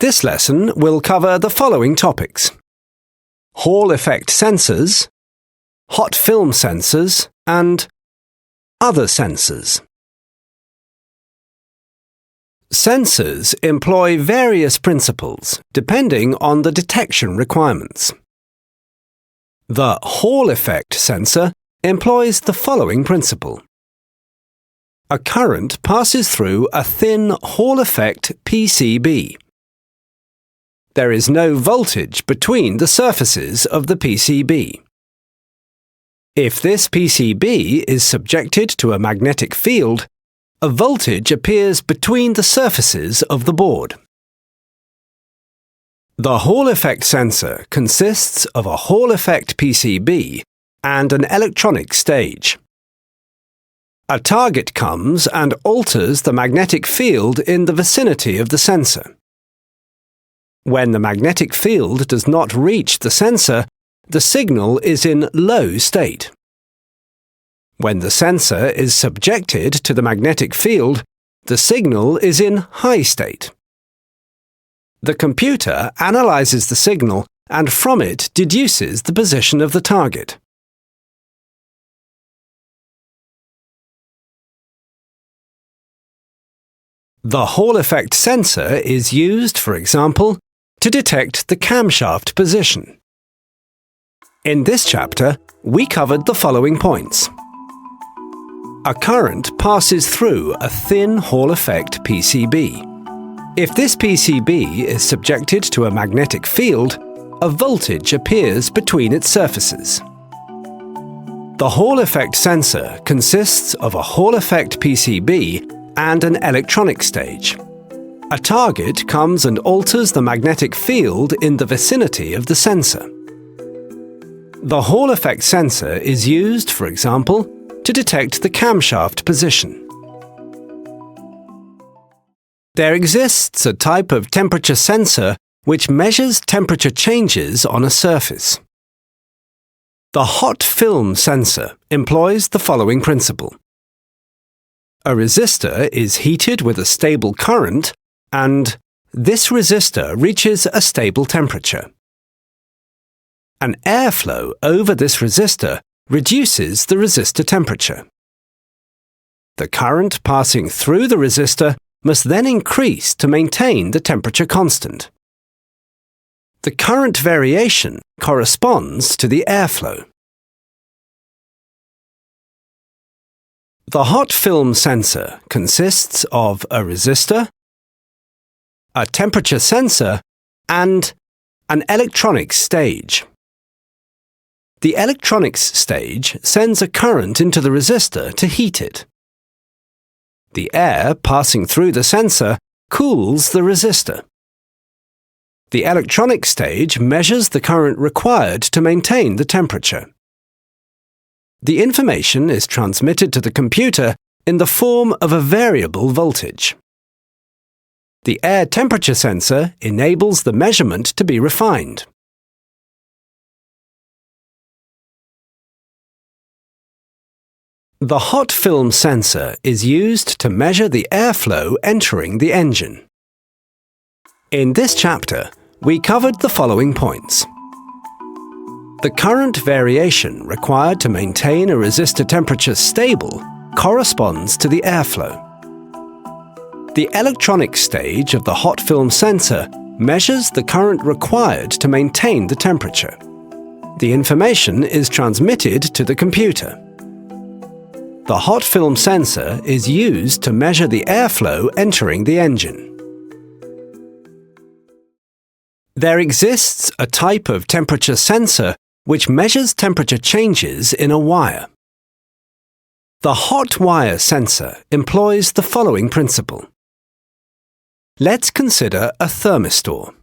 This lesson will cover the following topics: Hall effect sensors, hot film sensors, and other sensors. Sensors employ various principles depending on the detection requirements. The Hall effect sensor employs the following principle. A current passes through a thin Hall effect PCB. There is no voltage between the surfaces of the PCB. If this PCB is subjected to a magnetic field, a voltage appears between the surfaces of the board. The Hall effect sensor consists of a Hall effect PCB and an electronic stage. A target comes and alters the magnetic field in the vicinity of the sensor. When the magnetic field does not reach the sensor, the signal is in low state. When the sensor is subjected to the magnetic field, the signal is in high state. The computer analyzes the signal and from it deduces the position of the target. The Hall effect sensor is used, for example, to detect the camshaft position. In this chapter, we covered the following points. A current passes through a thin Hall effect PCB. If this PCB is subjected to a magnetic field, a voltage appears between its surfaces. The Hall effect sensor consists of a Hall effect PCB and an electronic stage. A target comes and alters the magnetic field in the vicinity of the sensor. The Hall effect sensor is used, for example, to detect the camshaft position. There exists a type of temperature sensor which measures temperature changes on a surface. The hot film sensor employs the following principle. A resistor is heated with a stable current, and this resistor reaches a stable temperature. An airflow over this resistor reduces the resistor temperature. The current passing through the resistor must then increase to maintain the temperature constant. The current variation corresponds to the airflow. The hot film sensor consists of a resistor, a temperature sensor, and an electronic stage. The electronics stage sends a current into the resistor to heat it. The air passing through the sensor cools the resistor. The electronic stage measures the current required to maintain the temperature. The information is transmitted to the computer in the form of a variable voltage. The air temperature sensor enables the measurement to be refined. The hot film sensor is used to measure the airflow entering the engine. In this chapter, we covered the following points. The current variation required to maintain a resistor temperature stable corresponds to the airflow. The electronic stage of the hot film sensor measures the current required to maintain the temperature. The information is transmitted to the computer. The hot film sensor is used to measure the airflow entering the engine. There exists a type of temperature sensor which measures temperature changes in a wire. The hot wire sensor employs the following principle. Let's consider a thermistor.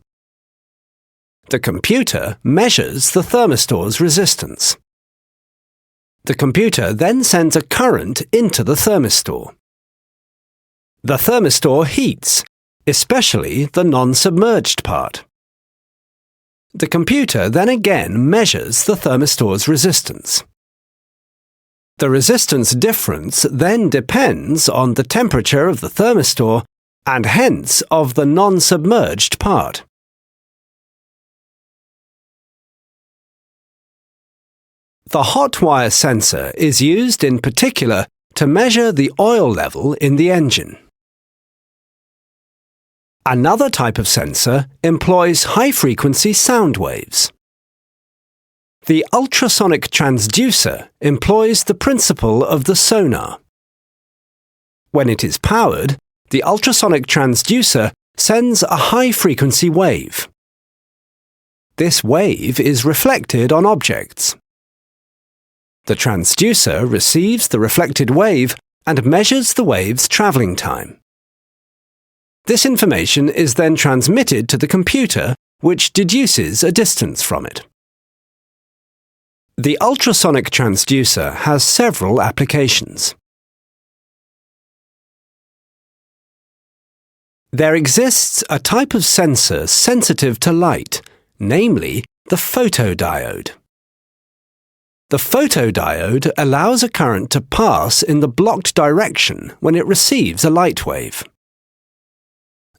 The computer measures the thermistor's resistance. The computer then sends a current into the thermistor. The thermistor heats, especially the non-submerged part. The computer then again measures the thermistor's resistance. The resistance difference then depends on the temperature of the thermistor and hence of the non-submerged part. The hot wire sensor is used in particular to measure the oil level in the engine. Another type of sensor employs high-frequency sound waves. The ultrasonic transducer employs the principle of the sonar. When it is powered, the ultrasonic transducer sends a high-frequency wave. This wave is reflected on objects. The transducer receives the reflected wave and measures the wave's travelling time. This information is then transmitted to the computer, which deduces a distance from it. The ultrasonic transducer has several applications. There exists a type of sensor sensitive to light, namely the photodiode. The photodiode allows a current to pass in the blocked direction when it receives a light wave.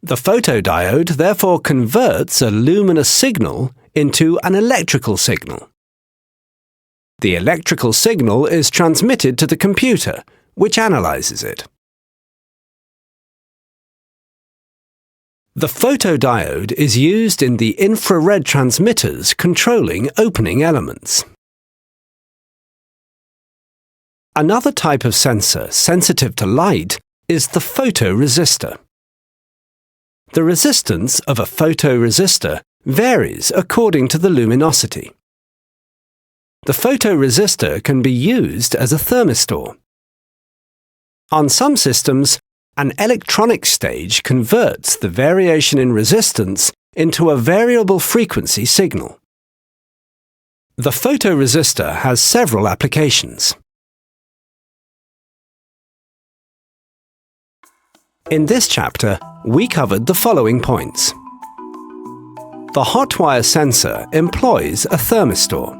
The photodiode therefore converts a luminous signal into an electrical signal. The electrical signal is transmitted to the computer, which analyzes it. The photodiode is used in the infrared transmitters controlling opening elements. Another type of sensor sensitive to light is the photoresistor. The resistance of a photoresistor varies according to the luminosity. The photoresistor can be used as a thermistor. On some systems, an electronic stage converts the variation in resistance into a variable frequency signal. The photoresistor has several applications. In this chapter, we covered the following points. The hot wire sensor employs a thermistor.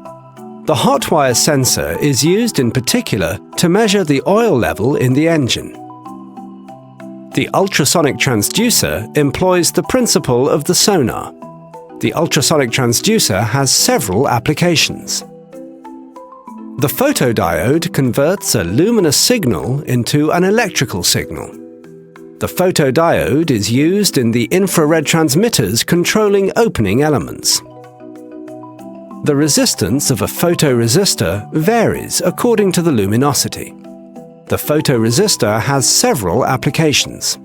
The hot wire sensor is used in particular to measure the oil level in the engine. The ultrasonic transducer employs the principle of the sonar. The ultrasonic transducer has several applications. The photodiode converts a luminous signal into an electrical signal. The photodiode is used in the infrared transmitters controlling opening elements. The resistance of a photoresistor varies according to the luminosity. The photoresistor has several applications.